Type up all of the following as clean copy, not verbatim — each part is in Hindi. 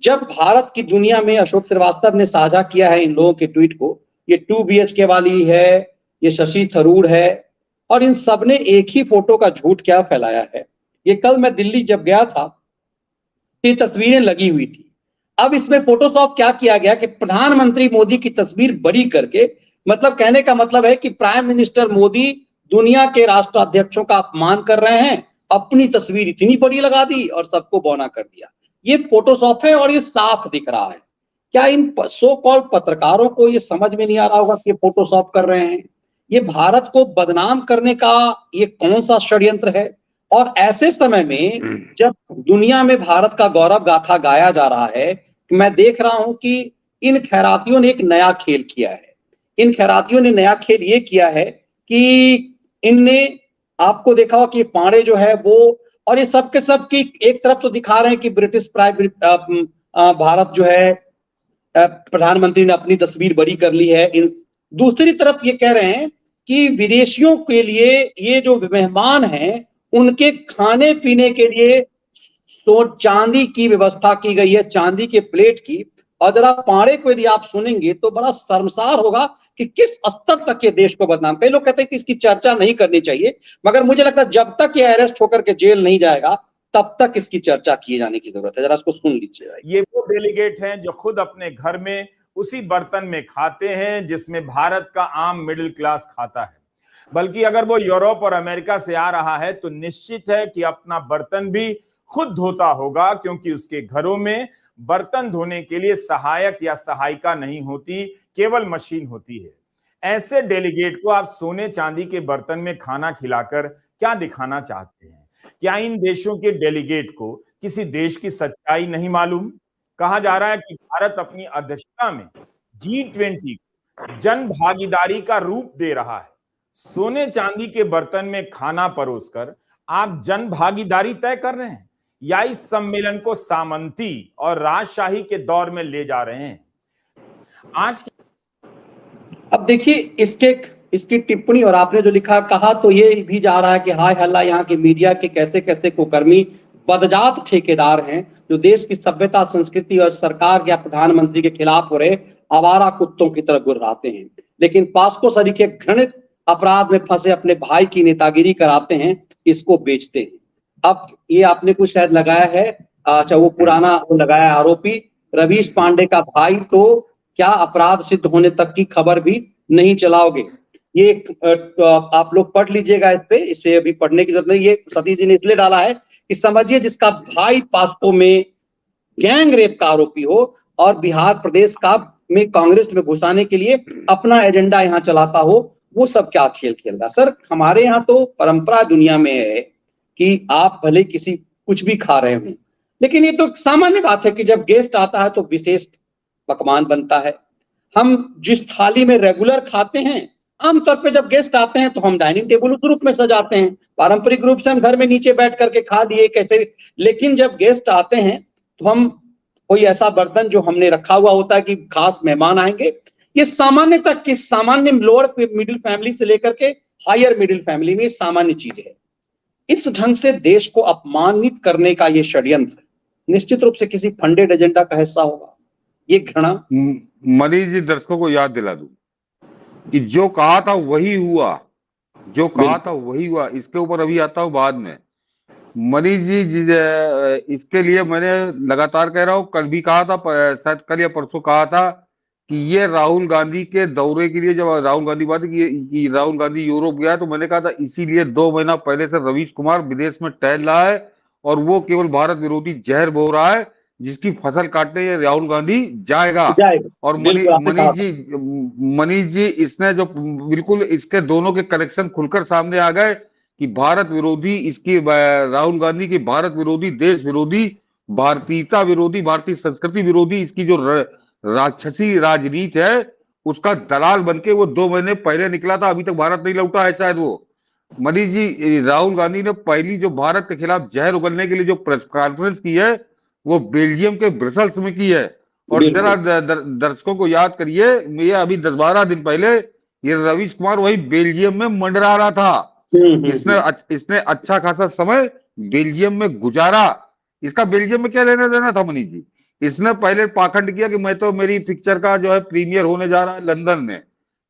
जब भारत की दुनिया में अशोक श्रीवास्तव ने साझा किया है इन लोगों के ट्वीट को, ये 2 BHK वाली है, ये शशि थरूर है, और इन सब ने एक ही फोटो का झूठ क्या फैलाया है। ये कल मैं दिल्ली जब गया था, ये तस्वीरें लगी हुई थी। अब इसमें फोटोशॉप क्या किया गया कि प्रधानमंत्री मोदी की तस्वीर बड़ी करके, मतलब कहने का मतलब है कि प्राइम मिनिस्टर मोदी दुनिया के राष्ट्राध्यक्षों का अपमान कर रहे हैं, अपनी तस्वीर इतनी बड़ी लगा दी और सबको बौना कर दिया। ये फोटोशॉप है और ये साफ दिख रहा है। क्या इन सो कॉल्ड पत्रकारों को ये समझ में नहीं आ रहा होगा कि ये फोटोशॉप कर रहे हैं? ये भारत को बदनाम करने का ये कौन सा षड्यंत्र है? और ऐसे समय में जब दुनिया में भारत का गौरव गाथा गाया जा रहा है, मैं देख रहा हूं कि इन खैरातियों ने एक नया खेल किया है। इन खैरातियों ने नया खेल ये किया है कि इनने, आपको देखा होगा कि ये पांडे जो है वो, और ये सब के सब की एक तरफ तो दिखा रहे हैं कि ब्रिटिश भारत जो है, प्रधानमंत्री ने अपनी तस्वीर बड़ी कर ली है। दूसरी तरफ ये कह रहे हैं कि विदेशियों के लिए ये जो मेहमान हैं उनके खाने पीने के लिए तो चांदी की व्यवस्था की गई है, चांदी के प्लेट की। और जरा पांडे को यदि आप सुनेंगे तो बड़ा शर्मसार होगा कि किस स्तर तक ये देश को बदनाम। कई लोग कहते हैं कि इसकी चर्चा नहीं करनी चाहिए, मगर मुझे लगता है जब तक ये अरेस्ट होकर के जेल नहीं जाएगा तब तक इसकी चर्चा किए जाने की जरूरत है। जरा इसको सुन लीजिए। ये वो डेलीगेट हैं जो खुद अपने घर में उसी बर्तन में खाते हैं जिसमें भारत का आम मिडिल क्लास खाता है। बल्कि अगर वो यूरोप और अमेरिका से आ रहा है तो निश्चित है कि अपना बर्तन भी खुद धोता होगा, क्योंकि उसके घरों में बर्तन धोने के लिए सहायक या सहायिका नहीं होती, केवल मशीन होती है। ऐसे डेलीगेट को आप सोने चांदी के बर्तन में खाना खिलाकर क्या दिखाना चाहते हैं? क्या इन देशों के डेलीगेट को किसी देश की सच्चाई नहीं मालूम? कहा जा रहा है कि भारत अपनी अध्यक्षता में G20 जन भागीदारी का रूप दे रहा है। सोने चांदी के बर्तन में खाना परोसकर आप जन भागीदारी तय कर रहे हैं या इस सम्मेलन को सामंती और राजशाही के दौर में ले जा रहे हैं? आज अब देखिए इसकी टिप्पणी और आपने जो लिखा कहा तो ये भी जा रहा है कि हाय हल्ला यहाँ के मीडिया के कैसे कैसे कुकर्मी बदजात ठेकेदार हैं जो देश की सभ्यता, संस्कृति और सरकार या प्रधानमंत्री के खिलाफ हो रहे आवारा कुत्तों की तरह गुर्राते हैं, लेकिन पास्को सरीखे घृणित अपराध में फंसे अपने भाई की नेतागिरी कराते हैं, इसको बेचते हैं। अब ये आपने कुछ शायद लगाया है, अच्छा वो पुराना वो लगाया आरोपी रवीश पांडे का भाई, तो क्या अपराध सिद्ध होने तक की खबर भी नहीं चलाओगे? ये आप लोग पढ़ लीजिएगा इस पे अभी पढ़ने की जरूरत नहीं। ये सतीश जी ने इसलिए डाला है कि समझिए जिसका भाई पास्को में गैंग रेप का आरोपी हो और बिहार प्रदेश का में कांग्रेस में घुसाने के लिए अपना एजेंडा यहाँ चलाता हो, वो सब क्या खेल खेल रहा। सर हमारे यहाँ तो परंपरा दुनिया में है कि आप भले किसी कुछ भी खा रहे हो, लेकिन ये तो सामान्य बात है कि जब गेस्ट आता है तो विशेष पकवान बनता है। हम जिस थाली में रेगुलर खाते हैं, आमतौर पे जब गेस्ट आते हैं तो हम डाइनिंग टेबल उस रूप में सजाते हैं, पारंपरिक रूप से हम घर में नीचे बैठ करके खा लिए कैसे। लेकिन जब गेस्ट आते हैं तो हम कोई ऐसा बर्तन जो हमने रखा हुआ होता है कि खास मेहमान आएंगे, ये सामान्य तक की सामान्य लोअर मिडिल फैमिली से लेकर के हायर मिडिल फैमिली में सामान्य चीज है। इस ढंग से देश को अपमानित करने का ये षड्यंत्र निश्चित रूप से किसी फंडेड एजेंडा का हिस्सा होगा। ये घृणा मनीष जी दर्शकों को याद दिला दूं कि जो कहा था वही हुआ, जो कहा था वही हुआ। इसके ऊपर अभी आता हूं बाद में। मनीष जी इसके लिए मैंने लगातार कह रहा हूं, कल भी कहा था, शायद कल या परसों कहा था कि ये राहुल गांधी के दौरे के लिए, जब राहुल गांधी बात की राहुल गांधी यूरोप गया तो मैंने कहा था इसीलिए 2 महीना पहले से रवीश कुमार विदेश में टहल रहा है और वो केवल भारत विरोधी जहर बो रहा है जिसकी फसल काटने ये राहुल गांधी जाएगा। और मनीष जी इसने जो बिल्कुल इसके दोनों के कनेक्शन खुलकर सामने आ गए कि भारत विरोधी, इसकी राहुल गांधी की भारत विरोधी, देश विरोधी, भारतीयता विरोधी, भारतीय संस्कृति विरोधी इसकी जो राक्षसी राजनीति है उसका दलाल बनके वो 2 महीने पहले निकला था, अभी तक भारत नहीं लौटा है शायद वो। मनीष जी राहुल गांधी ने पहली जो भारत के खिलाफ जहर उगलने के लिए जो प्रेस कॉन्फ्रेंस की है वो बेल्जियम के ब्रसल्स में की है। और जरा दर्शकों को याद करिए, ये अभी 10-12 दिन पहले ये रवीश कुमार वही बेल्जियम में मंडरा रहा था। इसने अच्छा खासा समय बेल्जियम में गुजारा। इसका बेल्जियम में क्या लेना देना था मनीष जी? इसने पहले पाखंड किया कि मैं तो मेरी पिक्चर का जो है प्रीमियर होने जा रहा है लंदन में,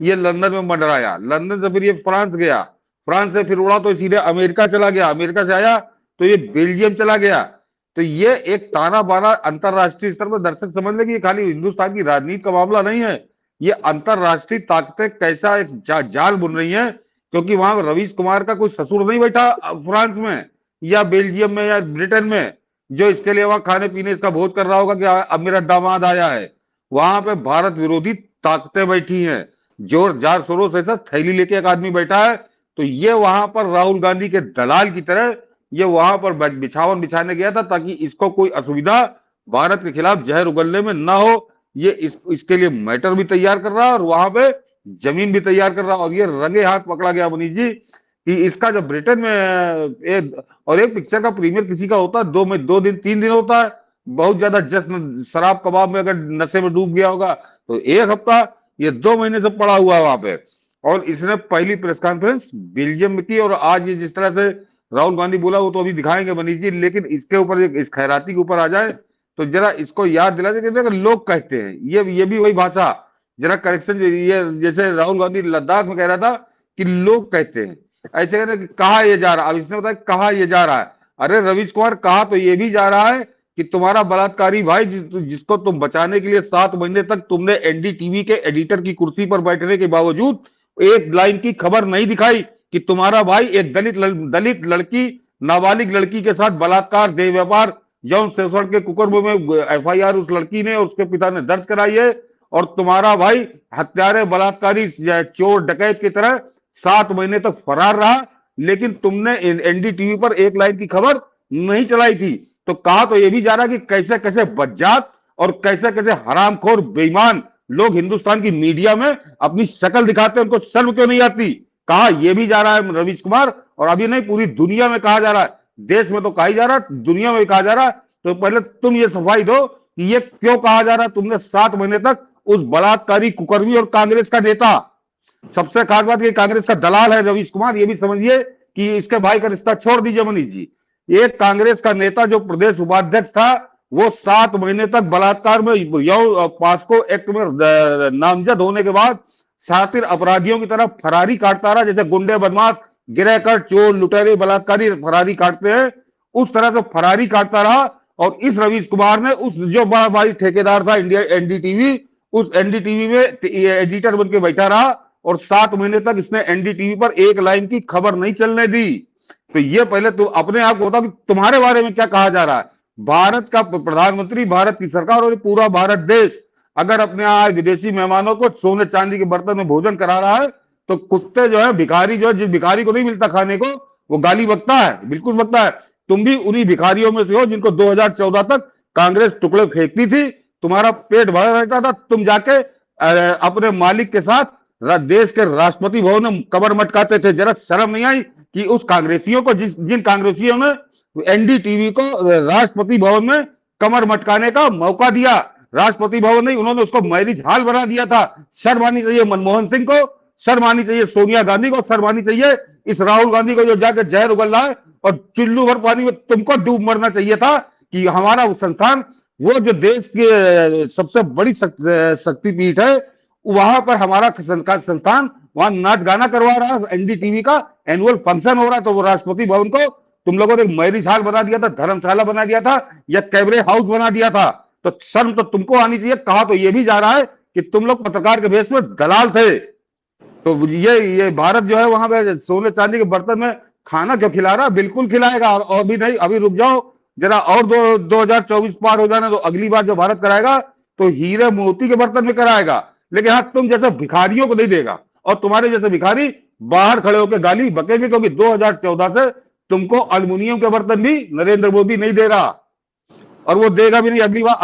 ये लंदन में मंडराया, लंदन से फिर ये फ्रांस गया, फ्रांस से फिर उड़ा तो सीधे अमेरिका चला गया, अमेरिका से आया तो ये बेल्जियम चला गया। तो ये एक ताना बाना अंतरराष्ट्रीय स्तर पर, दर्शक समझ लें कि ये खाली हिंदुस्तान की राजनीति का मामला नहीं है, ये अंतरराष्ट्रीय ताकतें कैसा एक जाल बुन रही है, क्योंकि वहां रवीश कुमार का कोई ससुर नहीं बैठा फ्रांस में या बेल्जियम में या ब्रिटेन में, जो इसके लिए वहां खाने पीने इसका भोज कर रहा होगा कि अब मेरा दामाद आया है। वहां पे भारत विरोधी ताकतें बैठी हैं, जोर जार शोरों से ऐसा थैली लेके एक आदमी बैठा है। तो ये वहां पर राहुल गांधी के दलाल की तरह ये वहां पर बिछावन बिछाने गया था ताकि इसको कोई असुविधा भारत के खिलाफ जहर उगलने में ना हो। ये इसके लिए मैटर भी तैयार कर रहा है और वहां पे जमीन भी तैयार कर रहा है, और ये रंगे हाथ पकड़ा गया मनीष जी कि इसका जब ब्रिटेन में एक पिक्चर का प्रीमियर किसी का होता है 2 दिन 3 दिन होता है, बहुत ज्यादा जश्न शराब कबाब में अगर नशे में डूब गया होगा तो 1 हफ्ता, ये 2 महीने से पड़ा हुआ है वहां पे। और इसने पहली प्रेस कॉन्फ्रेंस बेल्जियम में की, और आज ये जिस तरह से राहुल गांधी बोला वो तो अभी दिखाएंगे मनीष जी, लेकिन इसके ऊपर इस खैराती के ऊपर आ जाए तो जरा इसको याद दिला दे, लोग कहते हैं ये भी वही भाषा, जरा करेक्शन, ये जैसे राहुल गांधी लद्दाख में कह रहा था कि लोग कहते हैं, ऐसे कहते हैं कि कहा ये जा रहा, अब इसने बताया कहा ये जा रहा है। अरे रवीश कुमार, कहा तो ये भी जा रहा है कि तुम्हारा बलात्कारी भाई जिसको तुम बचाने के लिए 7 महीने तक तुमने एनडीटीवी के एडिटर की कुर्सी पर बैठने के बावजूद एक लाइन की खबर नहीं दिखाई कि तुम्हारा भाई एक दलित लड़की, नाबालिग लड़की के साथ बलात्कार, देह व्यापार, यौन शोषण के कुकर्म में एफआईआर उस लड़की ने और उसके पिता ने दर्ज कराई है, और तुम्हारा भाई हत्यारे, बलात्कारी, चोर, डकैत की तरह 7 महीने तक फरार रहा, लेकिन तुमने एनडीटीवी पर एक लाइन की खबर नहीं चलाई थी। तो कहा तो ये भी जा रहा कि कैसे कैसे बज्जात और कैसे कैसे हरामखोर बेईमान लोग हिंदुस्तान की मीडिया में अपनी शक्ल दिखाते हैं, उनको शर्म क्यों नहीं आती। कहा यह भी जा रहा है रवीश कुमार, और अभी नहीं पूरी दुनिया में कहा जा रहा है, देश में तो कहा ही जा रहा है, दुनिया में भी कहा जा रहा है। तो पहले तुम ये सफाई दो कि ये क्यों कहा जा रहा है तुमने 7 महीने तक उस बलात्कारी, कुकर्मी और कांग्रेस का नेता, सबसे खास बात ये कांग्रेस का दलाल है रवीश कुमार, ये भी समझिए कि इसके भाई का रिश्ता छोड़ दीजिए मनीष जी। एक कांग्रेस का नेता जो प्रदेश उपाध्यक्ष था वो 7 महीने तक बलात्कार में, पास्को एक्ट में नामजद होने के बाद शातिर अपराधियों की तरह फरारी काटता रहा, जैसे गुंडे, बदमाश, गिरहकर, चोर, लुटेरे, बलात्कारी फरारी काटते हैं, उस तरह से फरारी काटता रहा। और इस रवीश कुमार ने उस जो बड़ा भारी ठेकेदार था इंडिया एनडीटीवी, उस एनडीटीवी में एडिटर बन के बैठा रहा, और 7 महीने तक इसने एनडीटीवी पर एक लाइन की खबर नहीं चलने दी। तो ये पहले तो अपने आप को बताओ कि तुम्हारे बारे में क्या कहा जा रहा है। भारत का प्रधानमंत्री, भारत की सरकार और पूरा भारत देश अगर अपने यहाँ विदेशी मेहमानों को सोने चांदी के बर्तन में भोजन करा रहा है, तो कुत्ते जो है, भिखारी जो है, जिस भिखारी को नहीं मिलता खाने को वो गाली बकता है, बिल्कुल बकता है। तुम भी उन्हीं भिखारियों में से हो जिनको 2014 तक कांग्रेस टुकड़े फेंकती थी, तुम्हारा पेट भरा रहता था, तुम जाके अपने मालिक के साथ देश के राष्ट्रपति भवन में कमर मटकाते थे। जरा शर्म नहीं आई कि उस कांग्रेसियों को, जिन कांग्रेसियों ने एनडीटीवी को राष्ट्रपति भवन में कमर मटकाने का मौका दिया, राष्ट्रपति भवन नहीं, उन्होंने उसको मैरिज हॉल बना दिया था। शर्म आनी चाहिए मनमोहन सिंह को, शर्म आनी चाहिए सोनिया गांधी को, शर्म आनी चाहिए इस राहुल गांधी को जो जाकर जहर उगल रहा है, और चुल्लू भर पानी में तुमको डूब मरना चाहिए था कि हमारा संस्थान, वो जो देश के सबसे बड़ी शक्तिपीठ है, वहां पर हमारा संस्थान वहां नाच गाना करवा रहा है, एनडीटीवी का एनुअल फंक्शन हो रहा है, तो वो राष्ट्रपति भवन को तुम लोगों ने मैरिज हॉल बना दिया था, धर्मशाला बना दिया था, या कैबरे हाउस बना दिया था। तो शर्म तो तुमको आनी चाहिए। कहा तो ये भी जा रहा है कि तुम लोग पत्रकार के भेष में दलाल थे। तो ये भारत जो है वहां पे सोने चांदी के बर्तन में खाना क्यों खिला रहा है? बिल्कुल खिलाएगा, और भी नहीं, अभी रुक जाओ जरा, और 2024 पार हो जाने तो अगली बार जो भारत कराएगा तो हीरे मोती के बर्तन में कराएगा। लेकिन हाँ, तुम जैसे भिखारियों को नहीं देगा, और तुम्हारे जैसे भिखारी बाहर खड़े होकर गाली बकेंगे, क्योंकि 2014 से तुमको अल्युमिनियम के बर्तन भी नरेंद्र मोदी नहीं दे रहा, और वो देगा भी नहीं अगली बार।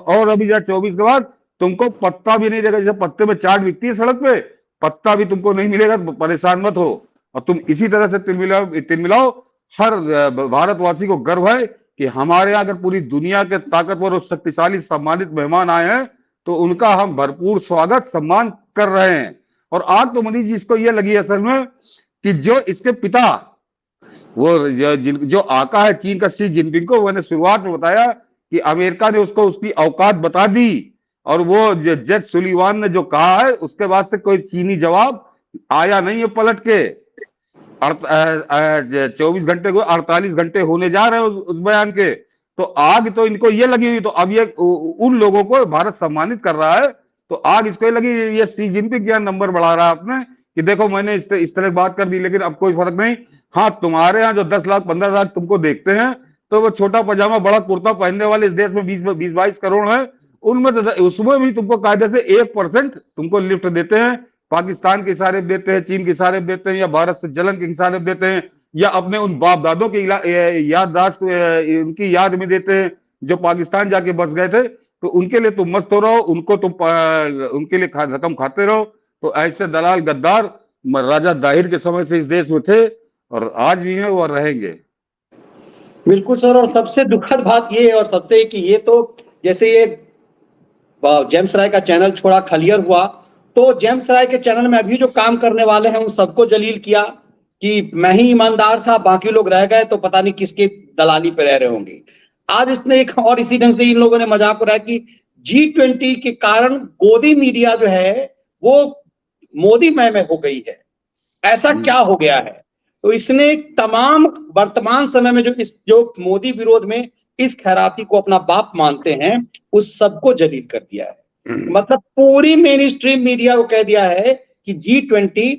और अभी 2024 के बाद तुमको पत्ता भी नहीं देगा। जैसे पत्ते में चाट बिकती है सड़क पे, पत्ता भी तुमको नहीं मिलेगा, तो परेशान मत हो। और तुम इसी तरह से तिलमिलाओ। हर भारतवासी को गर्व है कि हमारे यहाँ अगर पूरी दुनिया के ताकतवर और शक्तिशाली सम्मानित मेहमान आए हैं तो उनका हम भरपूर स्वागत सम्मान कर रहे हैं। और आज तो मनीष जी इसको ये लगी असल में कि जो इसके पिता, वो जो आका है चीन का शी जिनपिंग को, मैंने शुरुआत में बताया कि अमेरिका ने उसको उसकी औकात बता दी, और वो जज सुलीवान ने जो कहा है उसके बाद से कोई चीनी जवाब आया नहीं है पलट के। 24 घंटे को 48 घंटे होने जा रहे हैं उस बयान के। तो आग तो इनको ये लगी हुई, तो अब ये उन लोगों को भारत सम्मानित कर रहा है, तो आग इसको ये लगी, ये शी जिनपिंग क्या नंबर बढ़ा रहा है आपने कि देखो मैंने इस तरह बात कर दी, लेकिन अब कोई फर्क नहीं। हाँ, तुम्हारे यहाँ जो 10 लाख 15 लाख तुमको देखते हैं, तो वो छोटा पजामा बड़ा कुर्ता पहनने वाले इस देश में 20-22 करोड़ हैं, उनमें से उसमें भी तुमको कायदे से 1% तुमको लिफ्ट देते हैं, पाकिस्तान के इशारे देते हैं, चीन के इशारे देते हैं, या भारत से जलन के इशारे देते हैं, या अपने उन बाप दादों की याददाश्त उनकी याद में देते हैं जो पाकिस्तान जाके बस गए थे, तो उनके लिए तुम मस्त हो रहो, उनको तुम उनके लिए रकम खाते रहो। तो ऐसे दलाल गद्दार राजा दाहिर के समय से इस देश में थे और आज भी हैं और रहेंगे। बिल्कुल सर, और सबसे दुखद बात ये है, और सबसे कि ये तो जैसे ये जेम्स राय का चैनल छोड़ा, खलियर हुआ, तो जेम्स राय के चैनल में अभी जो काम करने वाले हैं उन सबको जलील किया कि मैं ही ईमानदार था, बाकी लोग रह गए तो पता नहीं किसके दलाली पे रह रहे होंगे। आज इसने एक और इसी ढंग से इन लोगों ने मजाक उड़ाया कि G20 के कारण गोदी मीडिया जो है वो मोदी मय में हो गई है, ऐसा क्या हो गया है। तो इसने तमाम वर्तमान समय में जो मोदी विरोध में इस खैराती को अपना बाप मानते हैं उस सबको जलील कर दिया है। मतलब पूरी मेन स्ट्रीम मीडिया को कह दिया है कि G20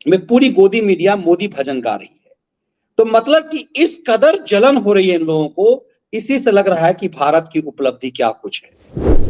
में पूरी गोदी मीडिया मोदी भजन गा रही है। तो मतलब कि इस कदर जलन हो रही है इन लोगों को, इसी से लग रहा है कि भारत की उपलब्धि क्या कुछ है।